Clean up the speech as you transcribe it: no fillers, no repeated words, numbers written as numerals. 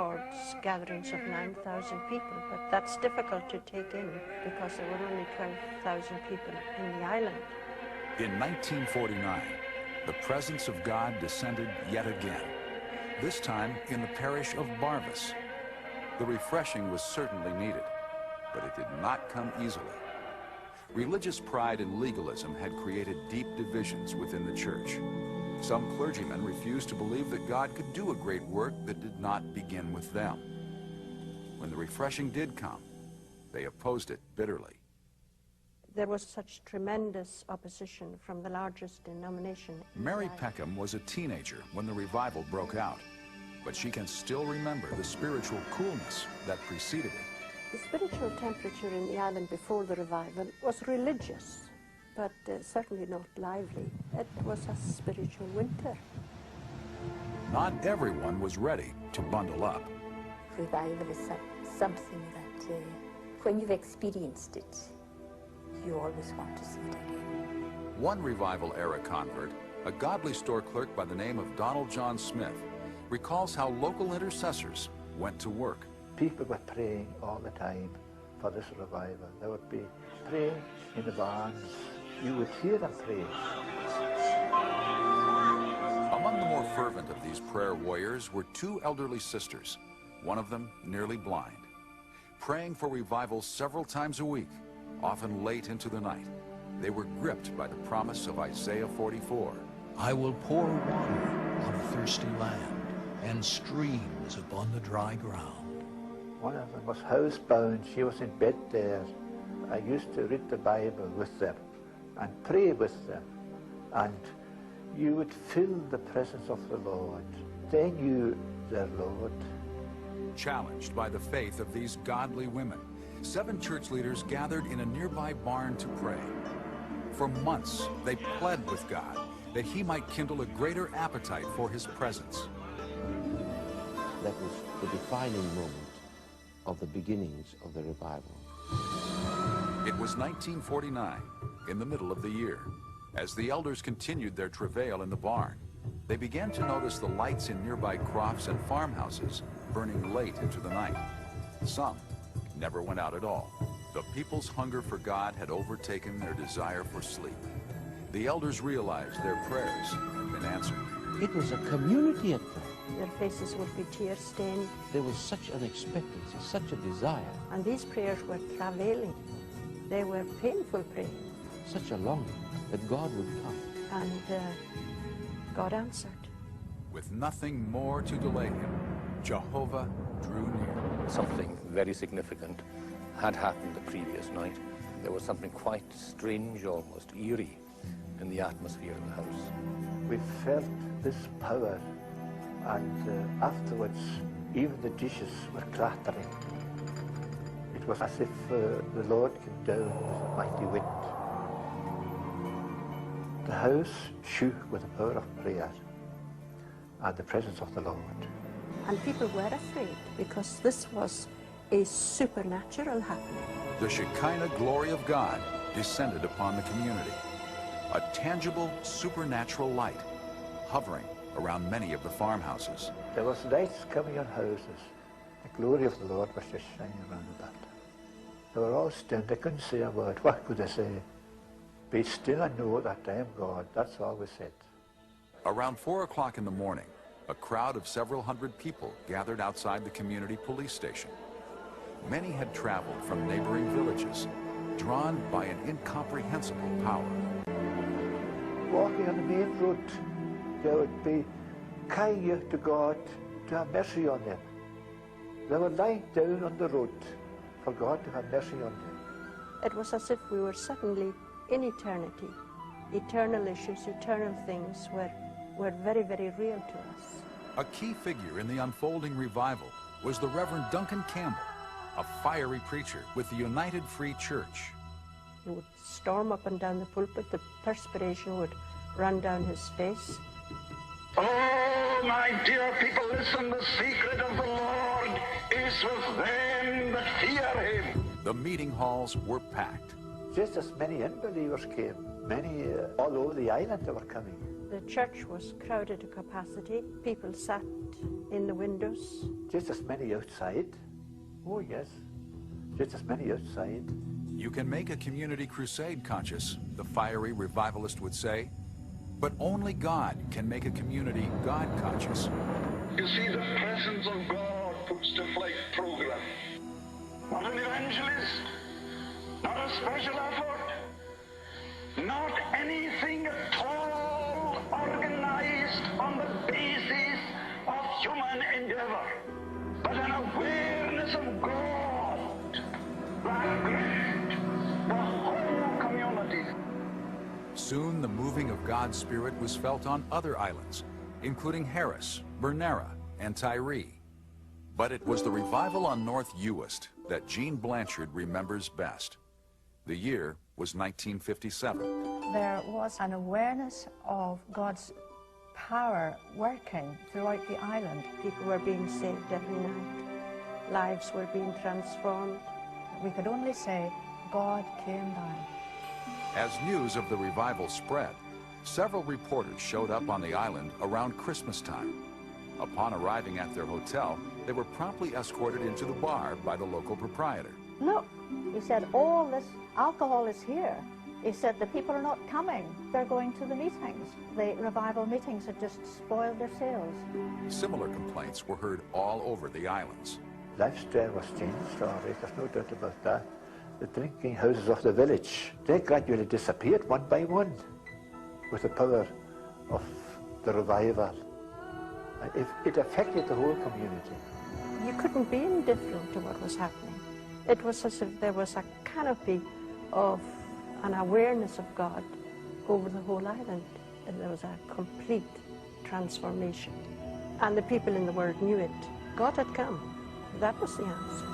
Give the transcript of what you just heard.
records gatherings of 9,000 people, but that's difficult to take in because there were only 12,000 people in the island. In 1949, the presence of God descended yet again, this time in the parish of Barvis. The refreshing was certainly needed, but it did not come easily. Religious pride and legalism had created deep divisions within the church. Some clergymen refused to believe that God could do a great work that did not begin with them. When the refreshing did come, they opposed it bitterly. There was such tremendous opposition from the largest denomination. Mary Peckham was a teenager when the revival broke out, but she can still remember the spiritual coolness that preceded it. The spiritual temperature in the island before the revival was religious, but certainly not lively. It was a spiritual winter. Not everyone was ready to bundle up. Revival is something that when you've experienced it, you always want to see it again. One revival-era convert, a godly store clerk by the name of Donald John Smith, recalls how local intercessors went to work. People were praying all the time for this revival. They would be praying in the barns. You would hear them pray. Among the more fervent of these prayer warriors were two elderly sisters, one of them nearly blind, praying for revival several times a week, often late into the night. They were gripped by the promise of Isaiah 44. I will pour water on a thirsty land and streams upon the dry ground. One of them was housebound. She was in bed there. I used to read the Bible with them and pray with them. And you would feel the presence of the Lord. They knew their Lord. Challenged by the faith of these godly women, 7 church leaders gathered in a nearby barn to pray. For months, they pled with God that he might kindle a greater appetite for his presence. That was the defining moment of the beginnings of the revival. It was 1949, in the middle of the year. As the elders continued their travail in the barn, they began to notice the lights in nearby crofts and farmhouses burning late into the night. Some never went out at all. The people's hunger for God had overtaken their desire for sleep. The elders realized their prayers had been answered. It was a community at prayer. Their faces would be tear-stained. There was such an expectancy, such a desire. And these prayers were travailing. They were painful prayers. Such a longing that God would come. And God answered. With nothing more to delay him, Jehovah drew near. Something very significant had happened the previous night. There was something quite strange, almost eerie, in the atmosphere in the house. We felt this power, and afterwards, even the dishes were clattering. It was as if the Lord came down with a mighty wind. The house shook with the power of prayer and the presence of the Lord. And people were afraid because this was a supernatural happening. The Shekinah glory of God descended upon the community. A tangible supernatural light hovering around many of the farmhouses. There was lights coming on houses. The glory of the Lord was just shining around about them. They were all stunned. They couldn't say a word. What could they say? Be still and know that I am God. That's all we said. Around 4 o'clock in the morning, a crowd of several hundred people gathered outside the community police station. Many had traveled from neighboring villages, drawn by an incomprehensible power. Walking on the main road, they would be crying out to God to have mercy on them. They were lying down on the road for God to have mercy on them. It was as if we were suddenly in eternity. Eternal issues, eternal things were very, very real to us. A key figure in the unfolding revival was the Reverend Duncan Campbell, a fiery preacher with the United Free Church. He would storm up and down the pulpit. The perspiration would run down his face. Oh, my dear people, listen, the secret of the Lord is with them that fear him. The meeting halls were packed. Just as many unbelievers came, many all over the island they were coming. The church was crowded to capacity. People sat in the windows. Just as many outside. Oh yes, just as many outside. You can make a community crusade conscious, the fiery revivalist would say, but only God can make a community God conscious. You see, the presence of God puts to flight program. Not an evangelist, not a special effort, not anything at all organized on the basis of human endeavor, but an awareness of God that gripped the whole community. Soon the moving of God's Spirit was felt on other islands, including Harris, Bernera, and Tyree. But it was the revival on North Uist that Jean Blanchard remembers best. The year was 1957. There was an awareness of God's power working throughout the island. People were being saved every night. Lives were being transformed. We could only say, God came down. As news of the revival spread, several reporters showed up on the island around Christmas time. Upon arriving at their hotel, they were promptly escorted into the bar by the local proprietor. Look, he said, all this alcohol is here. He said, the people are not coming. They're going to the meetings. The revival meetings had just spoiled their sales. Similar complaints were heard all over the islands. Lifestyle was changed, all right, there's no doubt about that. The drinking houses of the village, they gradually disappeared one by one with the power of the revival. It affected the whole community. You couldn't be indifferent to what was happening. It was as if there was a canopy of an awareness of God over the whole island. And there was a complete transformation. And the people in the world knew it. God had come. That was the answer.